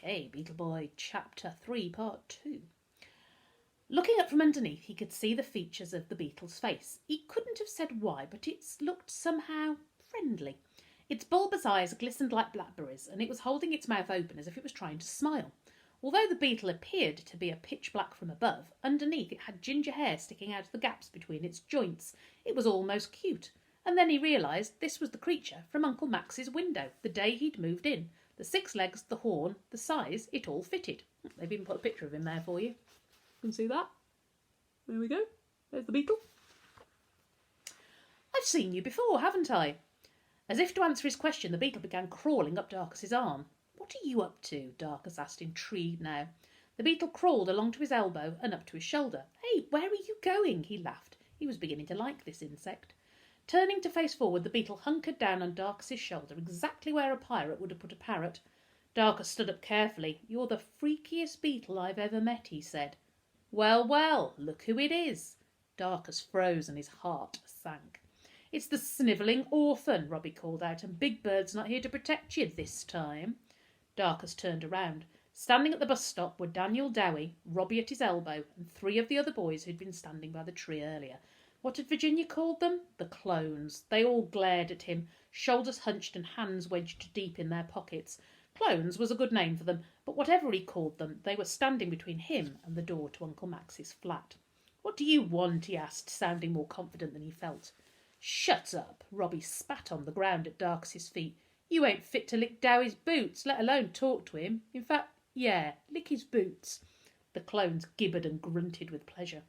Okay, Beetle Boy, Chapter 3, Part 2. Looking up from underneath, he could see the features of the beetle's face. He couldn't have said why, but it looked somehow friendly. Its bulbous eyes glistened like blackberries, and it was holding its mouth open as if it was trying to smile. Although the beetle appeared to be a pitch black from above, underneath it had ginger hair sticking out of the gaps between its joints. It was almost cute. And then he realised this was the creature from Uncle Max's window, the day he'd moved in. The 6 legs, the horn, the size, it all fitted. They've even put a picture of him there for you. You can see that. There we go. There's the beetle. I've seen you before, haven't I? As if to answer his question, the beetle began crawling up Darcus's arm. What are you up to? Darcus asked, intrigued now. The beetle crawled along to his elbow and up to his shoulder. Hey, where are you going? He laughed. He was beginning to like this insect. Turning to face forward, the beetle hunkered down on Darcus's shoulder, exactly where a pirate would have put a parrot. Darcus stood up carefully. You're the freakiest beetle I've ever met, he said. Well, well, look who it is. Darcus froze and his heart sank. It's the snivelling orphan, Robbie called out, and Big Bird's not here to protect you this time. Darcus turned around. Standing at the bus stop were Daniel Dowie, Robbie at his elbow, and 3 of the other boys who'd been standing by the tree earlier. What had Virginia called them? The clones. They all glared at him, shoulders hunched and hands wedged deep in their pockets. Clones was a good name for them, but whatever he called them, they were standing between him and the door to Uncle Max's flat. What do you want? He asked, sounding more confident than he felt. Shut up. Robbie spat on the ground at Darcus's feet. You ain't fit to lick Dowie's boots, let alone talk to him. In fact, yeah, lick his boots. The clones gibbered and grunted with pleasure.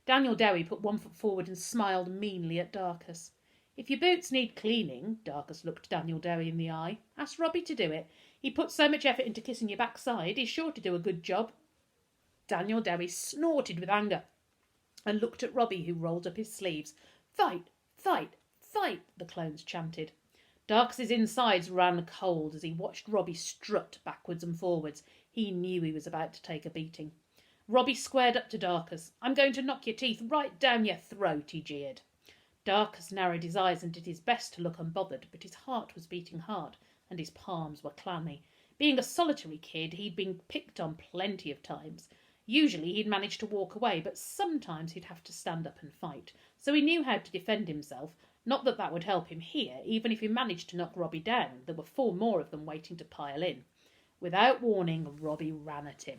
Daniel Dowie put 1 foot forward and smiled meanly at Darcus. If your boots need cleaning, Darcus looked Daniel Dowie in the eye, ask Robbie to do it. He put so much effort into kissing your backside, he's sure to do a good job. Daniel Dowie snorted with anger and looked at Robbie, who rolled up his sleeves. Fight, fight, fight, the clones chanted. Darcus's insides ran cold as he watched Robbie strut backwards and forwards. He knew he was about to take a beating. Robbie squared up to Darcus. I'm going to knock your teeth right down your throat, he jeered. Darcus narrowed his eyes and did his best to look unbothered, but his heart was beating hard and his palms were clammy. Being a solitary kid, he'd been picked on plenty of times. Usually he'd manage to walk away, but sometimes he'd have to stand up and fight. So he knew how to defend himself. Not that that would help him here. Even if he managed to knock Robbie down, there were 4 more of them waiting to pile in. Without warning, Robbie ran at him.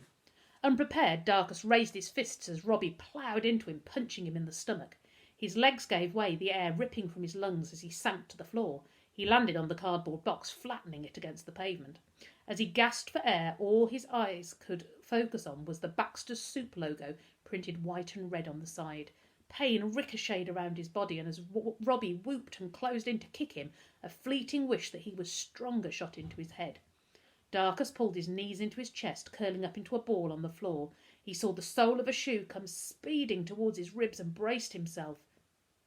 Unprepared, Darcus raised his fists as Robbie ploughed into him, punching him in the stomach. His legs gave way, the air ripping from his lungs as he sank to the floor. He landed on the cardboard box, flattening it against the pavement. As he gasped for air, all his eyes could focus on was the Baxter's Soup logo, printed white and red on the side. Pain ricocheted around his body, and as Robbie whooped and closed in to kick him, a fleeting wish that he was stronger shot into his head. Darcus pulled his knees into his chest, curling up into a ball on the floor. He saw the sole of a shoe come speeding towards his ribs and braced himself.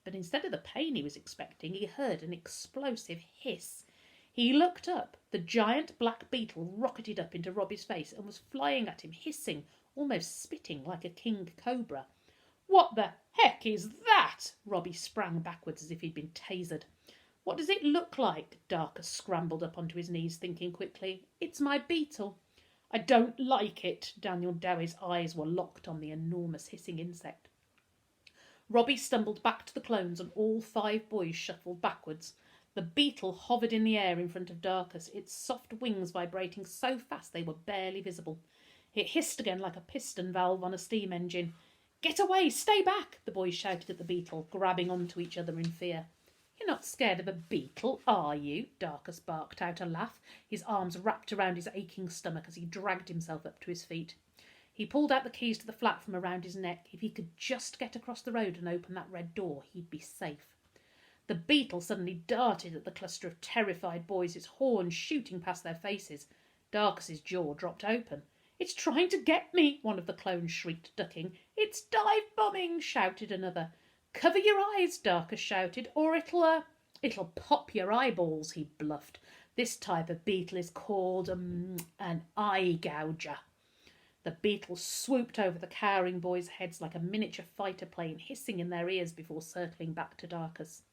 But instead of the pain he was expecting, he heard an explosive hiss. He looked up. The giant black beetle rocketed up into Robbie's face and was flying at him, hissing, almost spitting like a king cobra. What the heck is that? Robbie sprang backwards as if he'd been tasered. What does it look like? Darcus scrambled up onto his knees, thinking quickly. It's my beetle. I don't like it. Daniel Dowie's eyes were locked on the enormous hissing insect. Robbie stumbled back to the clones and all 5 boys shuffled backwards. The beetle hovered in the air in front of Darcus, its soft wings vibrating so fast they were barely visible. It hissed again like a piston valve on a steam engine. Get away! Stay back! The boys shouted at the beetle, grabbing onto each other in fear. You're not scared of a beetle, are you? Darcus barked out a laugh, his arms wrapped around his aching stomach as he dragged himself up to his feet. He pulled out the keys to the flat from around his neck. If he could just get across the road and open that red door, he'd be safe. The beetle suddenly darted at the cluster of terrified boys, its horns shooting past their faces. Darcus's jaw dropped open. It's trying to get me, one of the clones shrieked, ducking. It's dive-bombing, shouted another. Cover your eyes, Darcus shouted, or it'll pop your eyeballs, he bluffed. This type of beetle is called an eye gouger. The beetle swooped over the cowering boys' heads like a miniature fighter plane, hissing in their ears before circling back to Darcus.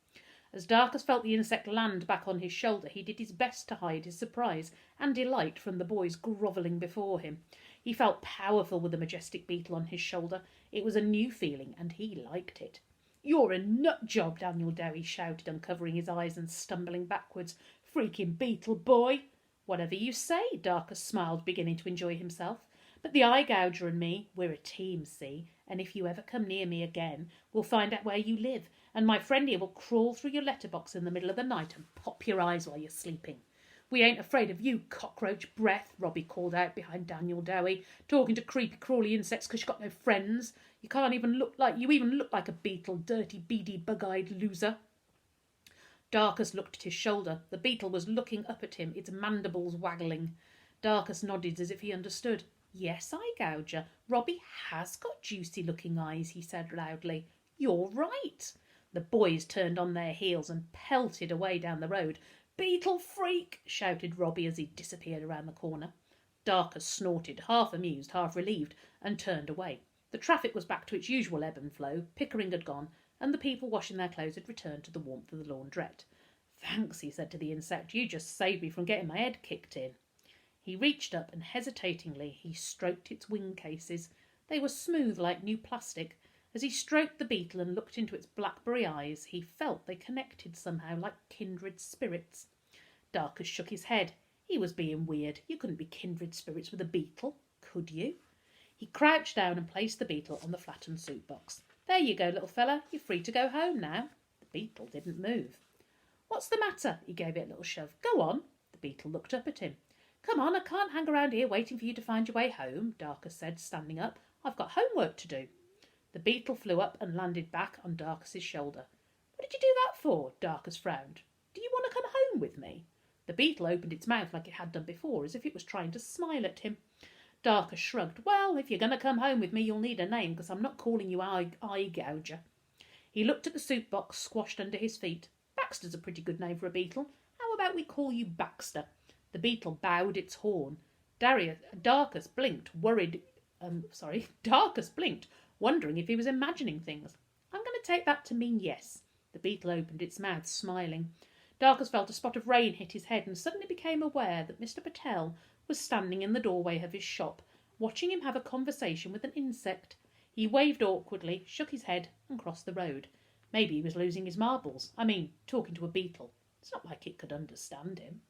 As Darkus felt the insect land back on his shoulder, he did his best to hide his surprise and delight from the boys grovelling before him. He felt powerful with the majestic beetle on his shoulder. It was a new feeling, and he liked it. "You're a nut job," Daniel Dowie shouted, uncovering his eyes and stumbling backwards. "Freaking beetle boy." "Whatever you say," Darkus smiled, beginning to enjoy himself. "But the eye gouger and me, we're a team, see? And if you ever come near me again, we'll find out where you live, and my friend here will crawl through your letterbox in the middle of the night and pop your eyes while you're sleeping." "We ain't afraid of you, cockroach breath," Robbie called out behind Daniel Dowie. "Talking to creepy crawly insects because you've got no friends. You even look like a beetle, dirty, beady, bug-eyed loser." Darkus looked at his shoulder. The beetle was looking up at him, its mandibles waggling. Darkus nodded as if he understood. "Yes, eye gouger, Robbie has got juicy-looking eyes," he said loudly. "You're right." The boys turned on their heels and pelted away down the road. "Beetle freak!" shouted Robbie as he disappeared around the corner. Darkus snorted, half amused, half relieved, and turned away. The traffic was back to its usual ebb and flow. Pickering had gone, and the people washing their clothes had returned to the warmth of the laundrette. "Thanks," he said to the insect. "You just saved me from getting my head kicked in." He reached up and hesitatingly he stroked its wing cases. They were smooth like new plastic. As he stroked the beetle and looked into its blackberry eyes, he felt they connected somehow like kindred spirits. Darkus shook his head. He was being weird. You couldn't be kindred spirits with a beetle, could you? He crouched down and placed the beetle on the flattened soup box. "There you go, little fella. You're free to go home now." The beetle didn't move. "What's the matter?" He gave it a little shove. "Go on." The beetle looked up at him. "Come on, I can't hang around here waiting for you to find your way home," Darkus said, standing up. "I've got homework to do." The beetle flew up and landed back on Darkus's shoulder. "What did you do that for?" Darkus frowned. "Do you want to come home with me?" The beetle opened its mouth like it had done before, as if it was trying to smile at him. Darkus shrugged. "Well, if you're going to come home with me, you'll need a name, because I'm not calling you eye gouger." He looked at the soup box squashed under his feet. "Baxter's a pretty good name for a beetle. How about we call you Baxter?" The beetle bowed its horn. Darkus blinked, Darkus blinked, wondering if he was imagining things. "I'm going to take that to mean yes." The beetle opened its mouth, smiling. Darkus felt a spot of rain hit his head and suddenly became aware that Mr. Patel was standing in the doorway of his shop, watching him have a conversation with an insect. He waved awkwardly, shook his head, and crossed the road. Maybe he was losing his marbles. Talking to a beetle. It's not like it could understand him.